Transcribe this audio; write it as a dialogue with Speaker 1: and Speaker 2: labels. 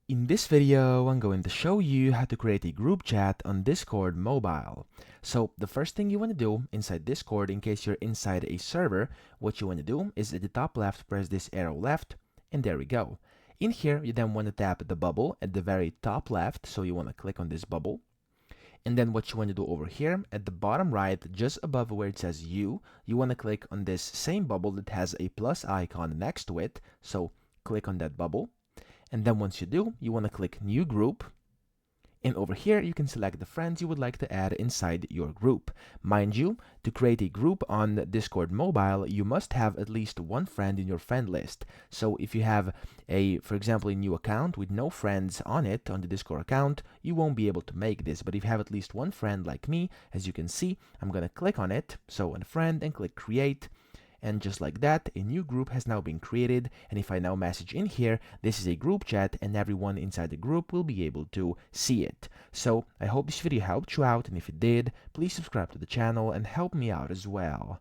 Speaker 1: In this video, I'm going to show you how to create a group chat on Discord Mobile. So the first thing you want to do inside Discord, in case you're inside a server, what you want to do is at the top left, press this arrow left, and there we go. In here, you then want to tap the bubble at the very top left, so you want to click on this bubble. And then what you want to do over here, at the bottom right, just above where it says you want to click on this same bubble that has a plus icon next to it, so click on that bubble. And then once you do, you want to click New Group. And over here, you can select the friends you would like to add inside your group. Mind you, to create a group on Discord Mobile, you must have at least one friend in your friend list. So if you have for example, a new account with no friends on it, on the Discord account, you won't be able to make this. But if you have at least one friend like me, as you can see, I'm going to click on it, so on friend, and click Create. And just like that, a new group has now been created, and if I now message in here, this is a group chat and everyone inside the group will be able to see it. So I hope this video helped you out, and if it did, please subscribe to the channel and help me out as well.